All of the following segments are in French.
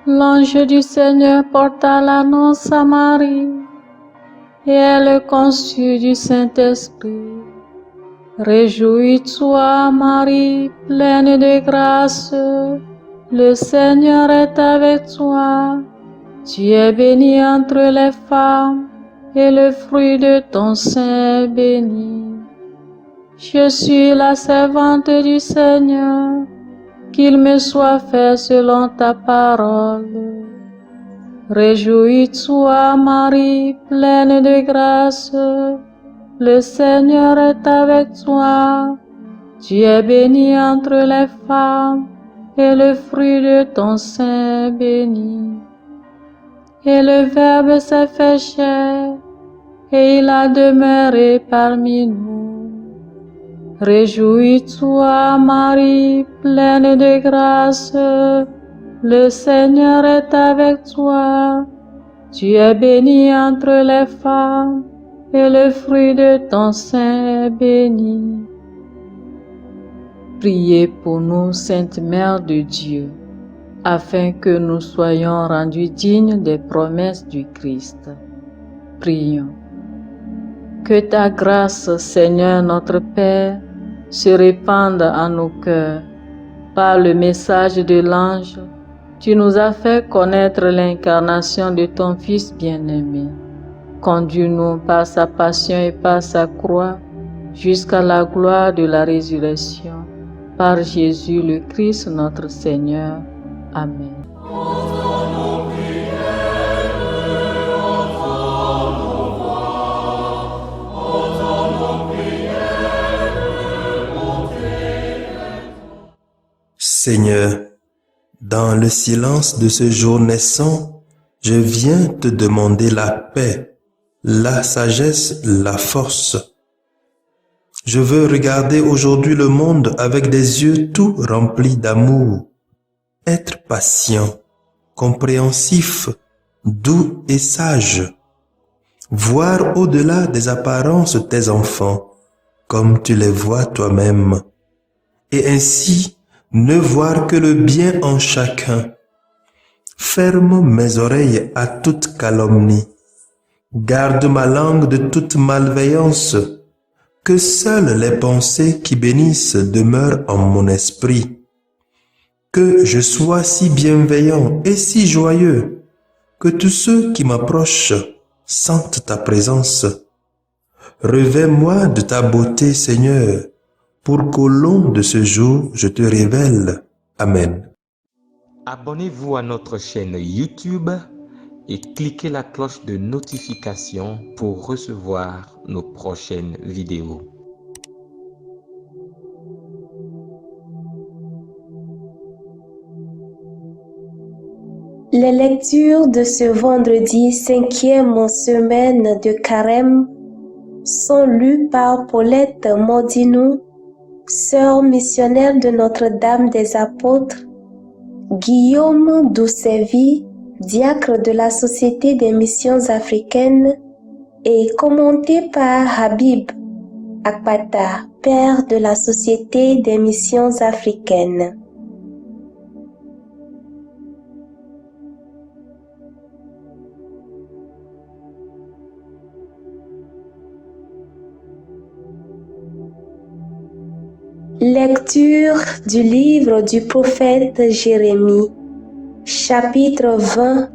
L'ange du Seigneur porta l'annonce à Marie, et elle conçut du Saint-Esprit. Réjouis-toi, Marie, pleine de grâce, le Seigneur est avec toi. Tu es bénie entre les femmes, et le fruit de ton sein est béni. Je suis la servante du Seigneur, qu'il me soit fait selon ta parole. Réjouis-toi, Marie, pleine de grâce, le Seigneur est avec toi. Tu es bénie entre les femmes, et le fruit de ton sein est béni. Et le Verbe s'est fait chair, et il a demeuré parmi nous. Réjouis-toi, Marie, pleine de grâce, le Seigneur est avec toi. Tu es bénie entre les femmes, et le fruit de ton sein est béni. Priez pour nous, Sainte Mère de Dieu, afin que nous soyons rendus dignes des promesses du Christ. Prions. Que ta grâce, Seigneur notre Père, se répande en nos cœurs. Par le message de l'ange, tu nous as fait connaître l'incarnation de ton Fils bien-aimé. Conduis-nous par sa passion et par sa croix jusqu'à la gloire de la résurrection. Par Jésus le Christ notre Seigneur. Amen. Seigneur, dans le silence de ce jour naissant, je viens te demander la paix, la sagesse, la force. Je veux regarder aujourd'hui le monde avec des yeux tout remplis d'amour, être patient, compréhensif, doux et sage, voir au-delà des apparences tes enfants, comme tu les vois toi-même, et ainsi ne voir que le bien en chacun. Ferme mes oreilles à toute calomnie, garde ma langue de toute malveillance, que seules les pensées qui bénissent demeurent en mon esprit. Que je sois si bienveillant et si joyeux, que tous ceux qui m'approchent sentent ta présence. Revêts-moi de ta beauté, Seigneur, pour qu'au long de ce jour, je te révèle. Amen. Abonnez-vous à notre chaîne YouTube et cliquez la cloche de notification pour recevoir nos prochaines vidéos. Les lectures de ce vendredi 5e semaine de Carême sont lues par Paulette Mordinou, sœur missionnaire de Notre-Dame des Apôtres, Guillaume Doucevi, diacre de la Société des Missions Africaines, et commentée par Habib Akpata, père de la Société des Missions Africaines. Lecture du livre du prophète Jérémie, chapitre 20,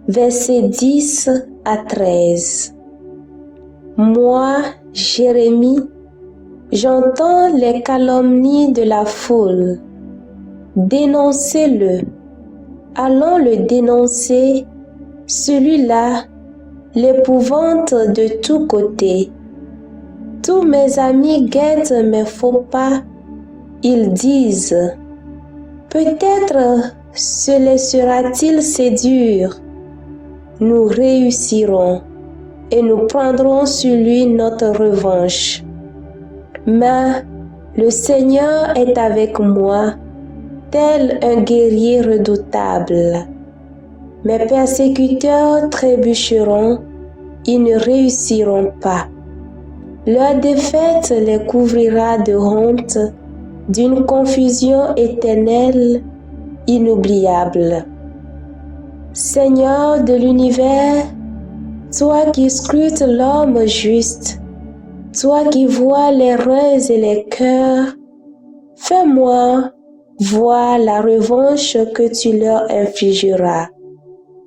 versets 10 à 13. Moi, Jérémie, j'entends les calomnies de la foule. Dénoncez-le. Allons le dénoncer, celui-là, l'épouvante de tous côtés. Tous mes amis guettent mes faux pas. Ils disent, peut-être se laissera-t-il séduire. Nous réussirons et nous prendrons sur lui notre revanche. Mais le Seigneur est avec moi, tel un guerrier redoutable. Mes persécuteurs trébucheront, ils ne réussiront pas. Leur défaite les couvrira de honte, d'une confusion éternelle, inoubliable. Seigneur de l'univers, toi qui scrutes l'homme juste, toi qui vois les reins et les cœurs, fais-moi voir la revanche que tu leur infligeras,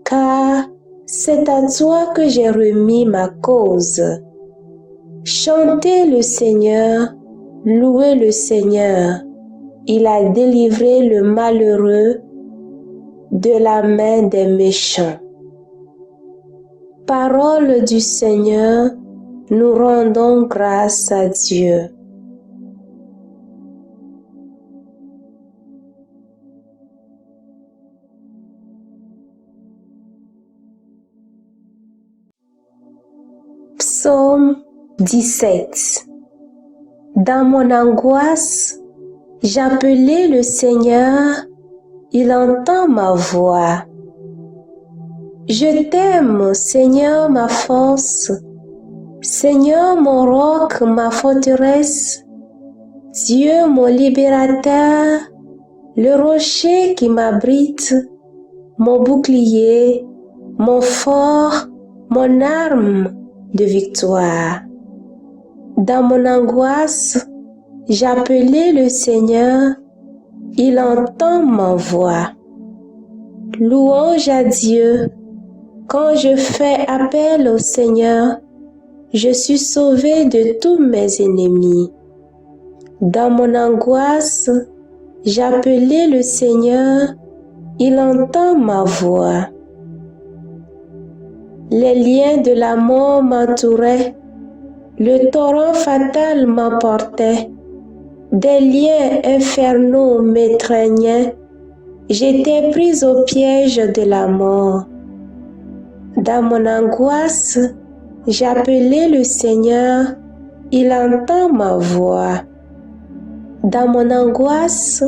car c'est à toi que j'ai remis ma cause. Chantez le Seigneur, louez le Seigneur. Il a délivré le malheureux de la main des méchants. Parole du Seigneur, nous rendons grâce à Dieu. Psaume 17. Dans mon angoisse, j'appelais le Seigneur, il entend ma voix. Je t'aime, Seigneur, ma force, Seigneur, mon roc, ma forteresse, Dieu, mon libérateur, le rocher qui m'abrite, mon bouclier, mon fort, mon arme de victoire. Dans mon angoisse, j'appelais le Seigneur, il entend ma voix. Louange à Dieu, quand je fais appel au Seigneur, je suis sauvé de tous mes ennemis. Dans mon angoisse, j'appelais le Seigneur, il entend ma voix. Les liens de la mort m'entouraient, le torrent fatal m'emportait, des liens infernaux m'étreignaient, j'étais prise au piège de la mort. Dans mon angoisse, j'appelais le Seigneur, il entend ma voix. Dans mon angoisse,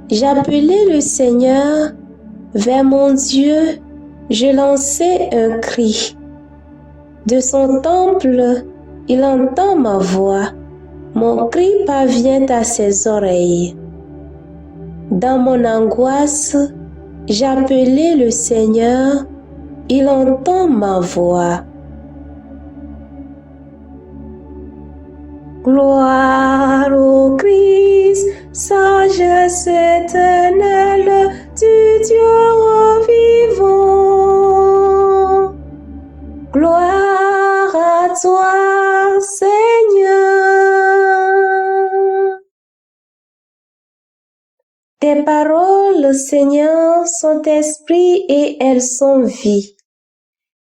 j'appelais le Seigneur, vers mon Dieu, je lançais un cri. De son temple, il entend ma voix, mon cri parvient à ses oreilles. Dans mon angoisse, j'appelais le Seigneur, il entend ma voix. Gloire au Christ, sagesse éternelle du Dieu vivant. Gloire à toi, Seigneur. Tes paroles, Seigneur, sont esprit et elles sont vie.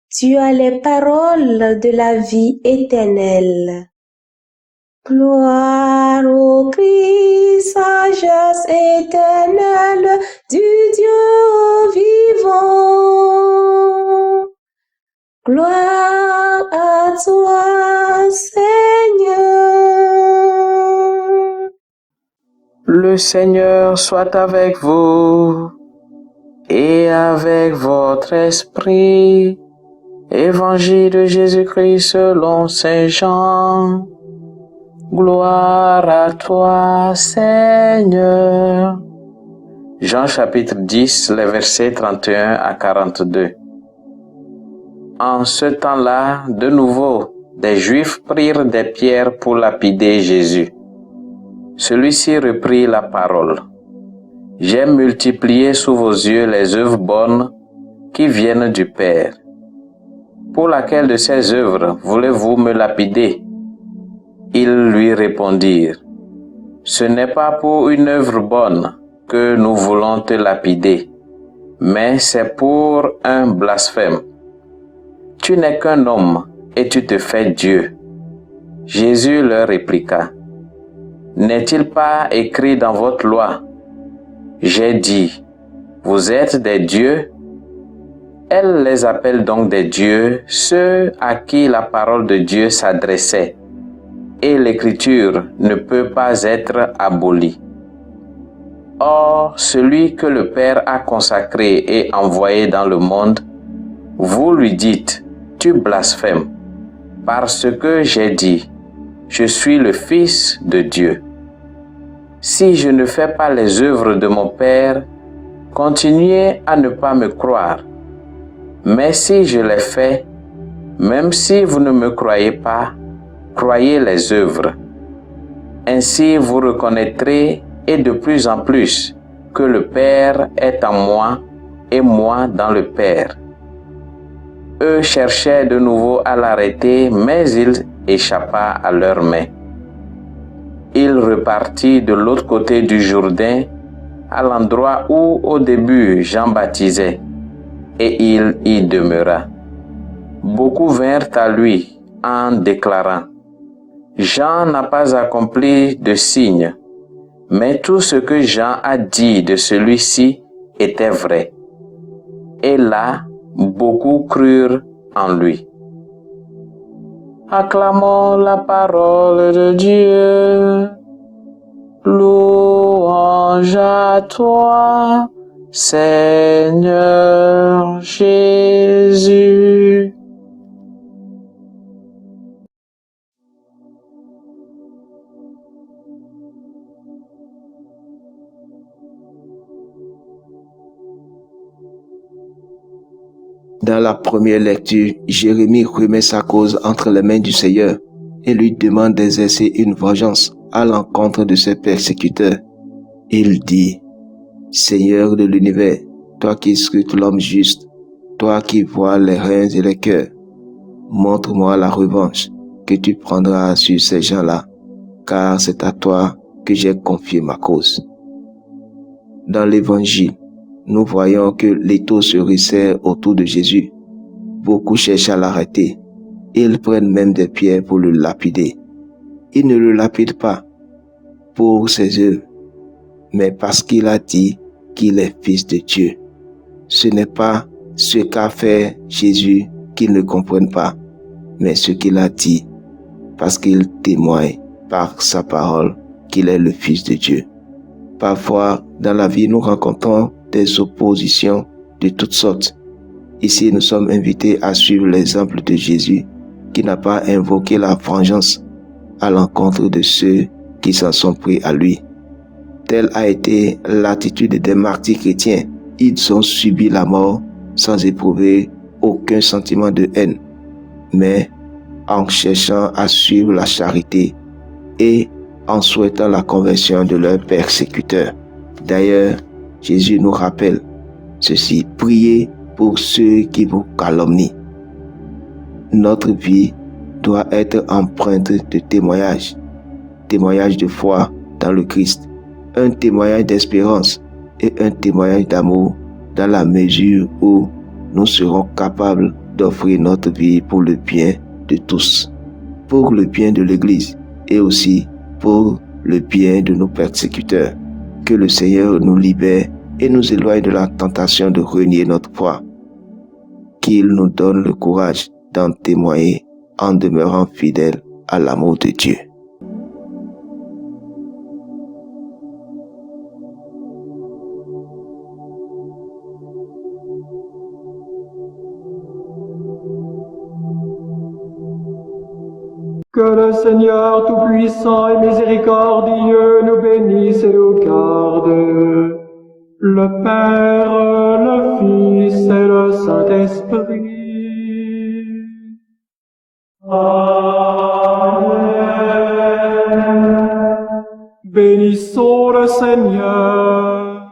Tu as les paroles de la vie éternelle. Gloire au Christ, sagesse éternelle du Dieu vivant. Gloire à toi, Seigneur. Le Seigneur soit avec vous et avec votre esprit. Évangile de Jésus-Christ selon Saint Jean. Gloire à toi, Seigneur. Jean chapitre 10, les versets 31 à 42. En ce temps-là, de nouveau, des Juifs prirent des pierres pour lapider Jésus. Celui-ci reprit la parole. J'ai multiplié sous vos yeux les œuvres bonnes qui viennent du Père. Pour laquelle de ces œuvres voulez-vous me lapider? Ils lui répondirent, ce n'est pas pour une œuvre bonne que nous voulons te lapider, mais c'est pour un blasphème. Tu n'es qu'un homme et tu te fais Dieu. Jésus leur répliqua, n'est-il pas écrit dans votre loi? J'ai dit, vous êtes des dieux? Elle les appelle donc des dieux, ceux à qui la parole de Dieu s'adressait. Et l'écriture ne peut pas être abolie. Or, celui que le Père a consacré et envoyé dans le monde, vous lui dites, tu blasphèmes, parce que j'ai dit, je suis le Fils de Dieu. Si je ne fais pas les œuvres de mon Père, continuez à ne pas me croire, Mais si je l'ai fait, même si vous ne me croyez pas, croyez les œuvres. Ainsi vous reconnaîtrez et de plus en plus que le Père est en moi et moi dans le Père. Eux cherchaient de nouveau à l'arrêter, mais il échappa à leurs mains. Il repartit de l'autre côté du Jourdain, à l'endroit où au début Jean baptisait, et il y demeura. Beaucoup vinrent à lui en déclarant: Jean n'a pas accompli de signe, mais tout ce que Jean a dit de celui-ci était vrai. Et là, beaucoup crurent en lui. Acclamons la parole de Dieu. Louange à toi, Seigneur Jésus. Dans la première lecture, Jérémie remet sa cause entre les mains du Seigneur et lui demande d'exercer une vengeance à l'encontre de ses persécuteurs. Il dit: Seigneur de l'univers, toi qui scrutes l'homme juste, toi qui vois les reins et les cœurs, montre-moi la revanche que tu prendras sur ces gens-là, car c'est à toi que j'ai confié ma cause. Dans l'Évangile, nous voyons que l'étau se resserre autour de Jésus. Beaucoup cherchent à l'arrêter. Ils prennent même des pierres pour le lapider. Ils ne le lapident pas pour ses œuvres, mais parce qu'il a dit qu'il est fils de Dieu. Ce n'est pas ce qu'a fait Jésus qu'ils ne comprennent pas, mais ce qu'il a dit, parce qu'il témoigne par sa parole qu'il est le fils de Dieu. Parfois, dans la vie, nous rencontrons des oppositions de toutes sortes. Ici, nous sommes invités à suivre l'exemple de Jésus qui n'a pas invoqué la vengeance à l'encontre de ceux qui s'en sont pris à lui. Telle a été l'attitude des martyrs chrétiens. Ils ont subi la mort sans éprouver aucun sentiment de haine, mais en cherchant à suivre la charité et en souhaitant la conversion de leurs persécuteurs. D'ailleurs, Jésus nous rappelle ceci: priez pour ceux qui vous calomnient. Notre vie doit être empreinte de témoignages de foi dans le Christ, un témoignage d'espérance et un témoignage d'amour dans la mesure où nous serons capables d'offrir notre vie pour le bien de tous, pour le bien de l'Église et aussi pour le bien de nos persécuteurs. Que le Seigneur nous libère et nous éloigne de la tentation de renier notre foi. Qu'il nous donne le courage d'en témoigner en demeurant fidèles à l'amour de Dieu. Que le Seigneur Tout-Puissant et Miséricordieux nous bénisse et nous garde, le Père, le Fils et le Saint-Esprit. Amen. Bénissons le Seigneur.